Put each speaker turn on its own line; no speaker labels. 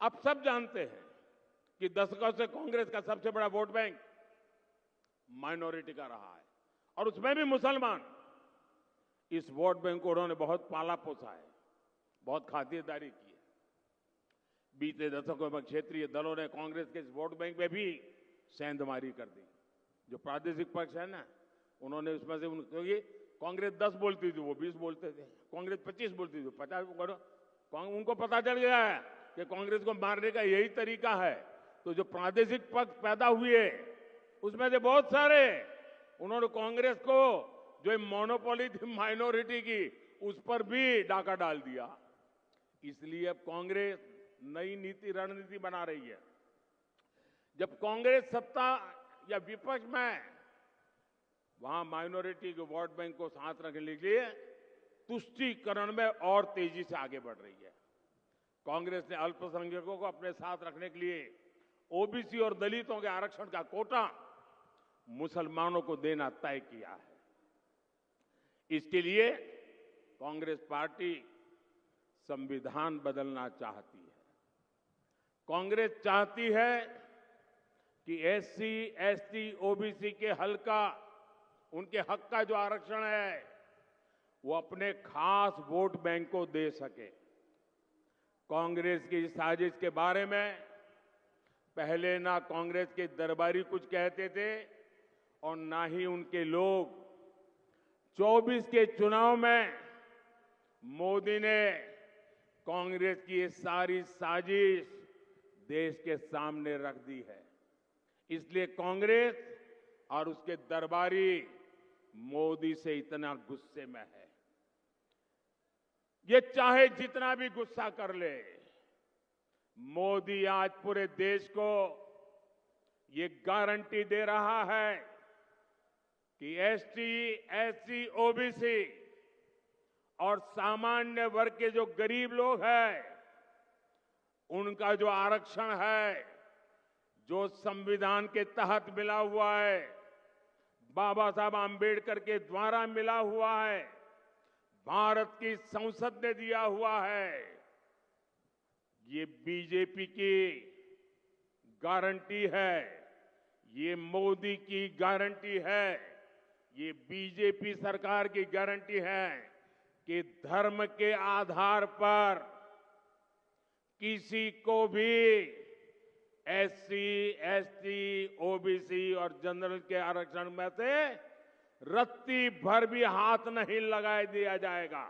आप सब जानते हैं कि दशकों से कांग्रेस का सबसे बड़ा वोट बैंक माइनॉरिटी का रहा है और उसमें भी मुसलमान। इस वोट बैंक को उन्होंने बहुत पाला पोसा है, बहुत खातिरदारी की है। बीते दशकों में क्षेत्रीय दलों ने कांग्रेस के इस वोट बैंक में भी सेंधमारी कर दी। जो प्रादेशिक पक्ष है ना, उन्होंने उसमें से क्योंकि कांग्रेस 10 बोलती थी, वो 20 बोलते थे, कांग्रेस 25 बोलती थी, 50। उनको पता चल गया है कि कांग्रेस को मारने का यही तरीका है। तो जो प्रादेशिक पक्ष पैदा हुए उसमें से बहुत सारे उन्होंने कांग्रेस को जो मोनोपोली थी माइनॉरिटी की, उस पर भी डाका डाल दिया। इसलिए अब कांग्रेस नई नीति रणनीति बना रही है। जब कांग्रेस सत्ता या विपक्ष में, वहां माइनॉरिटी के वोट बैंक को साथ रखने के लिए तुष्टीकरण में और तेजी से आगे बढ़ रही है। कांग्रेस ने अल्पसंख्यकों को अपने साथ रखने के लिए ओबीसी और दलितों के आरक्षण का कोटा मुसलमानों को देना तय किया है। इसके लिए कांग्रेस पार्टी संविधान बदलना चाहती है। कांग्रेस चाहती है कि एससी, एसटी, ओबीसी के उनके हक का जो आरक्षण है वो अपने खास वोट बैंक को दे सके। कांग्रेस की साजिश के बारे में पहले ना कांग्रेस के दरबारी कुछ कहते थे और ना ही उनके लोग। 24 के चुनाव में मोदी ने कांग्रेस की ये सारी साजिश देश के सामने रख दी है। इसलिए कांग्रेस और उसके दरबारी मोदी से इतना गुस्से में है। ये चाहे जितना भी गुस्सा कर ले, मोदी आज पूरे देश को ये गारंटी दे रहा है कि एसटी, एससी, ओबीसी और सामान्य वर्ग के जो गरीब लोग हैं, उनका जो आरक्षण है, जो संविधान के तहत मिला हुआ है, बाबा साहब आंबेडकर के द्वारा मिला हुआ है, भारत की संसद ने दिया हुआ है, ये बीजेपी की गारंटी है, ये मोदी की गारंटी है, ये बीजेपी सरकार की गारंटी है कि धर्म के आधार पर किसी को भी एससी, एसटी, ओबीसी और जनरल के आरक्षण में से रत्ती भर भी हाथ नहीं लगाए दिया जाएगा।